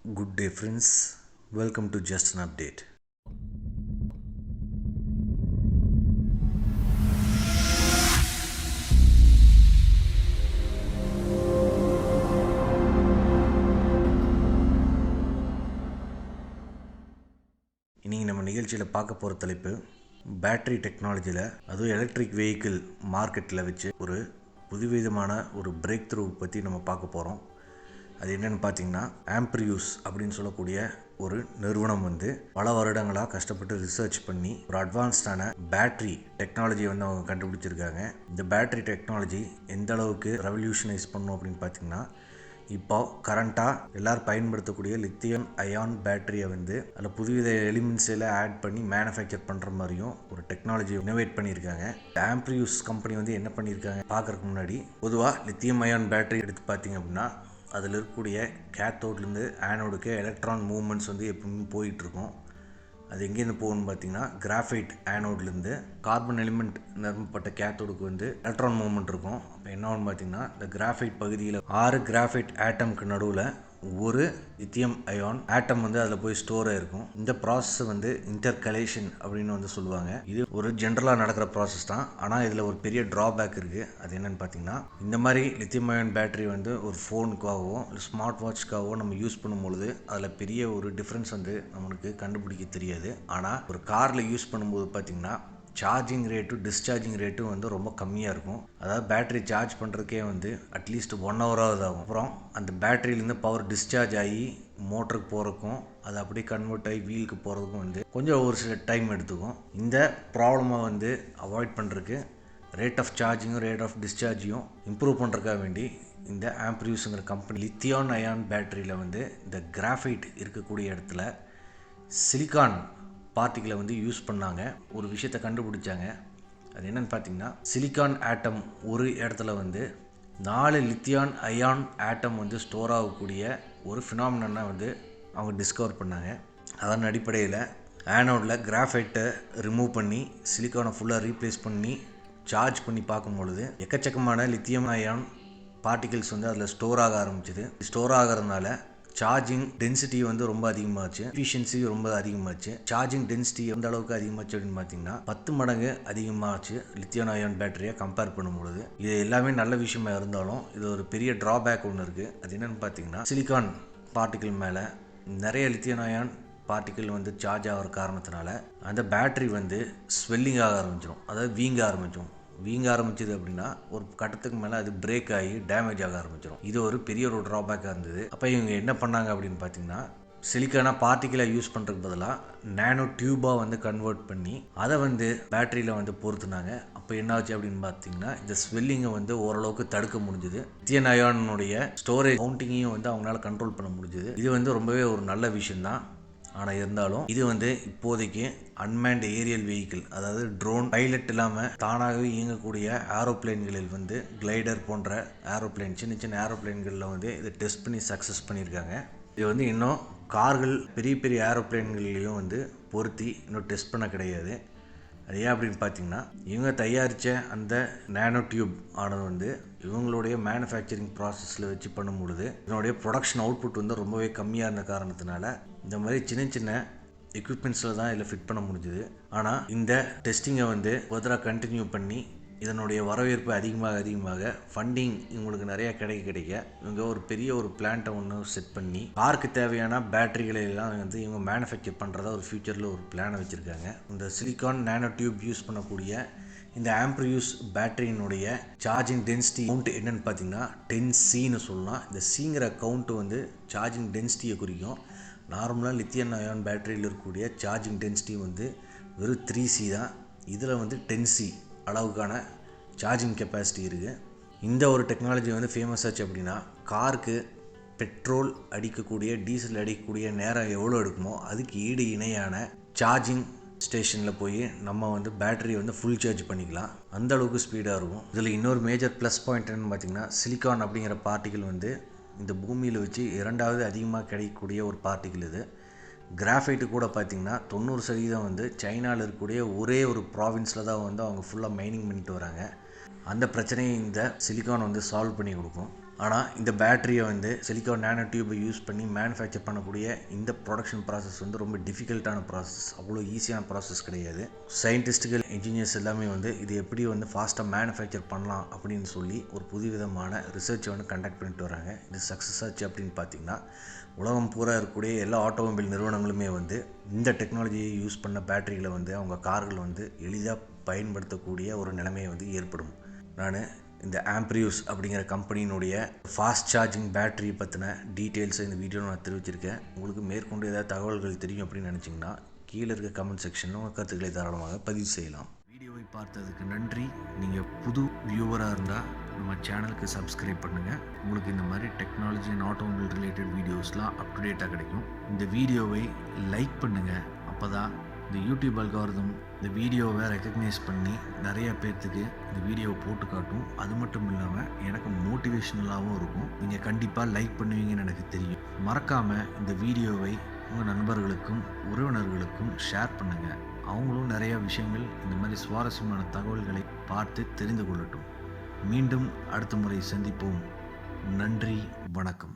Good day friends, welcome to just an update. இன்றைக்கி நம்ம நிகழ்ச்சியில் பார்க்க போகிற தலைப்பு பேட்டரி டெக்னாலஜியில், அதுவும் எலக்ட்ரிக் வெஹிக்கிள் மார்க்கெட்டில் வச்சு ஒரு புதுவிதமான ஒரு பிரேக் த்ரூ பற்றி நம்ம பார்க்க போகிறோம். அது என்னென்னு பார்த்தீங்கன்னா, ஆம்ப்ரியூஸ் அப்படின்னு சொல்லக்கூடிய ஒரு நிறுவனம் பல வருடங்களாக கஷ்டப்பட்டு ரிசர்ச் பண்ணி ஒரு அட்வான்ஸ்டான பேட்டரி டெக்னாலஜியை அவங்க கண்டுபிடிச்சிருக்காங்க. இந்த பேட்டரி டெக்னாலஜி எந்த அளவுக்கு ரெவல்யூஷனைஸ் பண்ணும் அப்படின்னு பார்த்தீங்கன்னா, இப்போ கரண்ட்டாக எல்லோரும் பயன்படுத்தக்கூடிய லித்தியம் அயான் பேட்டரியை அதில் புதுவித எலிமெண்ட்ஸ் எல்லாம் ஆட் பண்ணி மேனுஃபேக்சர் பண்ணுற மாதிரியும் ஒரு டெக்னாலஜி இனோவேட் பண்ணியிருக்காங்க. ஆம்ப்ரியூஸ் கம்பெனி என்ன பண்ணியிருக்காங்க பார்க்குறதுக்கு முன்னாடி, பொதுவாக லித்தியம் அயான் பேட்டரி எடுத்து பார்த்தீங்க அப்படின்னா, அதில் இருக்கக்கூடிய கேத்தோட்லேருந்து ஆனோடுக்கு எலக்ட்ரான் மூவ்மெண்ட்ஸ் எப்பவுமே போயிட்டுருக்கும். அது எங்கேருந்து போகணும்னு பார்த்தீங்கன்னா, கிராஃபைட் ஆனோட்லேருந்து கார்பன் எலிமெண்ட் நிரப்பப்பட்ட கேத்தோடுக்கு எலக்ட்ரான் மூவ்மெண்ட் இருக்கும். அப்போ என்ன ஆகும்னு பார்த்தீங்கன்னா, இந்த கிராஃபைட் பகுதியில் 6 கிராஃபைட் ஆட்டம்க்கு நடுவில் ஒரு லித்தியம் அயான் ஆட்டம் அதில் போய் ஸ்டோர் ஆகிருக்கும். இந்த ப்ராசஸ் இன்டர்கலேஷன் அப்படின்னு சொல்லுவாங்க. இது ஒரு ஜென்ரலாக நடக்கிற ப்ராசஸ் தான். ஆனால் இதில் ஒரு பெரிய ட்ராபேக் இருக்குது. அது என்னென்னு பார்த்தீங்கன்னா, இந்த மாதிரி லித்தியம் அயான் பேட்டரி ஒரு ஃபோனுக்காகவோ இல்லை ஸ்மார்ட் வாட்ச்க்காகவோ நம்ம யூஸ் பண்ணும்பொழுது அதில் பெரிய ஒரு டிஃப்ரென்ஸ் நம்மளுக்கு கண்டுபிடிக்க தெரியாது. ஆனால் ஒரு காரில் யூஸ் பண்ணும்போது பார்த்திங்கன்னா, சார்ஜிங் ரேட்டும் டிஸ்சார்ஜிங் ரேட்டும் ரொம்ப கம்மியாக இருக்கும். அதாவது பேட்டரி சார்ஜ் பண்ணுறதுக்கே அட்லீஸ்ட் 1 ஹவராவது ஆகும். அப்புறம் அந்த பேட்டரியிலேருந்து பவர் டிஸ்சார்ஜ் ஆகி மோட்டருக்கு போகிறதுக்கும், அது அப்படியே கன்வெர்ட் ஆகி வீலுக்கு போகிறதுக்கும் கொஞ்சம் ஒரு சில டைம் எடுத்துக்கும். இந்த ப்ராப்ளமை அவாய்ட் பண்ணுறதுக்கு ரேட் ஆஃப் சார்ஜிங்கும் ரேட் ஆஃப் டிஸ்சார்ஜையும் இம்ப்ரூவ் பண்ணுறதுக்காக வேண்டி இந்த ஆம்ப்ரியூஸுங்கிற கம்பெனி லித்தியம் அயான் பேட்டரியில் இந்த கிராஃபைட் இருக்கக்கூடிய இடத்துல சிலிக்கான் பார்ட்டிகளை யூஸ் பண்ணாங்க. ஒரு விஷயத்தை கண்டுபிடிச்சாங்க. அது என்னென்னு பார்த்தீங்கன்னா, சிலிக்கான் ஆட்டம் ஒரு இடத்துல 4 லித்தியான் அயான் ஆட்டம் ஸ்டோர் ஆகக்கூடிய ஒரு ஃபினாமினனை அவங்க டிஸ்கவர் பண்ணாங்க. அதன் அடிப்படையில் ஆனோடில் கிராஃபைட்டை ரிமூவ் பண்ணி சிலிக்கானை ஃபுல்லாக ரீப்ளேஸ் பண்ணி சார்ஜ் பண்ணி பார்க்கும்பொழுது எக்கச்சக்கமான லித்தியம் அயான் பார்ட்டிகல்ஸ் அதில் ஸ்டோர் ஆக ஆரம்பிச்சிது. ஸ்டோர் ஆகிறதுனால சார்ஜிங் டென்சிட்டி ரொம்ப அதிகமாச்சு, எஃபிஷியன்சி ரொம்ப அதிகமாச்சு. சார்ஜிங் டென்சிட்டி எந்த அளவுக்கு அதிகமாச்சு அப்படின்னு பார்த்தீங்கன்னா, 10 மடங்கு அதிகமாச்சு லித்தியம் அயான் பேட்டரியை கம்பேர் பண்ணும்பொழுது. இது எல்லாமே நல்ல விஷயமா இருந்தாலும் இது ஒரு பெரிய ட்ராபேக் ஒன்று இருக்குது. அது என்னென்னு பார்த்தீங்கன்னா, சிலிக்கான் பார்ட்டிகிள் மேலே நிறைய லித்தியம் அயான் பார்ட்டிகிள் சார்ஜ் ஆகிற காரணத்தினால அந்த பேட்டரி ஸ்வெல்லிங் ஆக ஆரம்பிச்சிடும். அதாவது வீங்க ஆரம்பிச்சது அப்படின்னா ஒரு கட்டத்துக்கு மேலே அது பிரேக் ஆகி டேமேஜ் ஆக ஆரம்பிச்சிடும். இது ஒரு பெரிய ஒரு ட்ராபேக்காக இருந்தது. அப்போ இவங்க என்ன பண்ணாங்க அப்படின்னு பார்த்தீங்கன்னா, சிலிக்கான பார்ட்டிகலாக யூஸ் பண்ணுறதுக்கு பதிலாக நானோ டியூபாக கன்வெர்ட் பண்ணி அதை பேட்டரியில் பொறுத்துனாங்க. அப்போ என்ன ஆச்சு அப்படின்னு பார்த்தீங்கன்னா, இந்த ஸ்வெல்லிங்கை ஓரளவுக்கு தடுக்க முடிஞ்சுது. லித்தியம் அயானுடைய ஸ்டோரேஜ் கவுண்டிங்கையும் அவங்களால கண்ட்ரோல் பண்ண முடிஞ்சுது. இது ரொம்பவே ஒரு நல்ல விஷயம்தான். ஆனால் இருந்தாலும் இது இப்போதைக்கு அன்மேண்ட் ஏரியல் வெஹிக்கிள், அதாவது ட்ரோன் பைலட் இல்லாமல் தானாகவே இயங்கக்கூடிய ஏரோப்ளைன்களில் கிளைடர் போன்ற ஏரோப்ளைன், சின்ன சின்ன ஏரோப்ளைன்களில் இதை டெஸ்ட் பண்ணி சக்ஸஸ் பண்ணியிருக்காங்க. இது இன்னும் கார்கள் பெரிய பெரிய ஏரோப்ளைன்கள்லேயும் பொருத்தி இன்னும் டெஸ்ட் பண்ண கிடையாது. அது ஏன் அப்படின்னு பார்த்தீங்கன்னா, இவங்க தயாரித்த அந்த நானோ டியூப் ஆனது இவங்களுடைய மேனுஃபேக்சரிங் ப்ராசஸில் வச்சு பண்ணும்பொழுது இதனுடைய ப்ரொடக்ஷன் அவுட்புட் ரொம்பவே கம்மியாக இருந்த காரணத்தினால இந்த மாதிரி சின்ன சின்ன எக்யூப்மெண்ட்ஸில் தான் இதில் ஃபிட் பண்ண முடிஞ்சுது. ஆனால் இந்த டெஸ்டிங்கை ஃபர்தராக கண்டினியூ பண்ணி இதனுடைய வரவேற்பு அதிகமாக ஃபண்டிங் இவங்களுக்கு நிறையா கிடைக்க இவங்க ஒரு பெரிய ஒரு பிளான்ட்டை ஒன்று செட் பண்ணி காருக்கு தேவையான பேட்டரிகளை எல்லாம் இவங்க மேனுஃபேக்சர் பண்ணுறதா ஒரு ஃபியூச்சரில் ஒரு பிளானை வச்சுருக்காங்க. இந்த சிலிக்கான் நானோ டியூப் யூஸ் பண்ணக்கூடிய இந்த ஆம்ப்ரியூஸ் பேட்டரியினுடைய சார்ஜிங் டென்சிட்டி கவுண்ட் என்னென்னு பார்த்தீங்கன்னா 10C சொல்லலாம். இந்த சிங்கிற கவுண்ட்டு சார்ஜிங் டென்சிட்டியை குறிக்கும். நார்மலாக லித்தியம் அயான் பேட்டரியில் இருக்கக்கூடிய சார்ஜிங் டென்சிட்டி வெறும் 3C தான். இதில் 10C அளவுக்கான சார்ஜிங் கெப்பாசிட்டி இருக்குது. இந்த ஒரு டெக்னாலஜி ஃபேமஸ் ஆச்சு அப்படின்னா, காருக்கு பெட்ரோல் அடிக்கக்கூடிய டீசல் அடிக்கக்கூடிய நேரம் எவ்வளோ எடுக்குமோ அதுக்கு ஈடு இணையான சார்ஜிங் ஸ்டேஷனில் போய் நம்ம பேட்டரி ஃபுல் சார்ஜ் பண்ணிக்கலாம். அந்த அளவுக்கு ஸ்பீடாக இருக்கும். இதில் இன்னொரு மேஜர் ப்ளஸ் பாயிண்ட் என்னென்னு பார்த்தீங்கன்னா, சிலிக்கான் அப்படிங்கிற பார்ட்டிகிள் இந்த பூமியில் வச்சு 2வது அதிகமாக கிடைக்கக்கூடிய ஒரு பார்ட்டிகிள் இது. கிராஃபைட்டு கூட பார்த்திங்கன்னா 90% சைனாவில் இருக்கக்கூடிய ஒரே ஒரு ப்ராவின்ஸில் தான் அவங்க ஃபுல்லாக மைனிங் பண்ணிட்டு வராங்க. அந்த பிரச்சனையை இந்த சிலிக்கான் சால்வ் பண்ணி கொடுக்கும். ஆனால் இந்த பேட்டரியை வந்து சிலிக்கான் நானோ டியூபை யூஸ் பண்ணி மேனுஃபேக்சர் பண்ணக்கூடிய இந்த ப்ரொடக்ஷன் ப்ராசஸ் வந்து ரொம்ப டிஃபிகல்ட்டான ப்ராசஸ், அவ்வளோ ஈஸியான ப்ராசஸ் கிடையாது. சயின்டிஸ்ட்டுகள், இன்ஜினியர்ஸ் எல்லாமே வந்து இது எப்படி வந்து ஃபாஸ்ட்டாக மேனுஃபேக்சர் பண்ணலாம் அப்படின்னு சொல்லி ஒரு புதுவிதமான ரிசர்ச்சை வந்து கண்டக்ட் பண்ணிட்டு வராங்க. இது சக்ஸஸ் ஆச்சு அப்படின்னு பார்த்திங்கன்னா உலகம் பூரா இருக்கக்கூடிய எல்லா ஆட்டோமொபைல் நிறுவனங்களுமே வந்து இந்த டெக்னாலஜியை யூஸ் பண்ண பேட்டரிகளை வந்து அவங்க கார்கள் வந்து எளிதாக பயன்படுத்தக்கூடிய ஒரு நிலைமையை வந்து ஏற்படும். நான் இந்த ஆம்ப்ரியூஸ் அப்படிங்கிற கம்பெனியினுடைய ஃபாஸ்ட் சார்ஜிங் பேட்டரி பற்றின டீட்டெயில்ஸை இந்த வீடியோவில் நான் தெரிவிச்சிருக்கேன். உங்களுக்கு மேற்கொண்டு ஏதாவது தகவல்கள் தெரியும் அப்படின்னு நினச்சிங்கன்னா கீழே இருக்க கமெண்ட் செக்ஷனில் உங்கள் கருத்துக்களை தாராளமாக பதிவு செய்யலாம். வீடியோவை பார்த்ததுக்கு நன்றி. நீங்கள் புது வியூவராக இருந்தால் நம்ம சேனலுக்கு சப்ஸ்கிரைப் பண்ணுங்கள். உங்களுக்கு இந்த மாதிரி டெக்னாலஜி அண்ட் ஆட்டோமொபைல் ரிலேட்டட் வீடியோஸ்லாம் அப்டுடேட்டாக கிடைக்கும். இந்த வீடியோவை லைக் பண்ணுங்கள். அப்போ தான் இந்த யூடியூப் அல்காரிதம் இந்த வீடியோவை ரெக்கக்னைஸ் பண்ணி நிறைய பேர்த்துக்கு இந்த வீடியோவை போட்டு காட்டும். அது மட்டும் இல்லாமல் எனக்கு மோட்டிவேஷ்னலாகவும் இருக்கும். நீங்கள் கண்டிப்பாக லைக் பண்ணுவீங்கன்னு எனக்கு தெரியும். மறக்காமல் இந்த வீடியோவை உங்கள் நண்பர்களுக்கும் உறவினர்களுக்கும் ஷேர் பண்ணுங்கள். அவங்களும் நிறையா விஷயங்கள் இந்த மாதிரி சுவாரஸ்யமான தகவல்களை பார்த்து தெரிந்து கொள்ளட்டும். மீண்டும் அடுத்த முறை சந்திப்போம். நன்றி, வணக்கம்.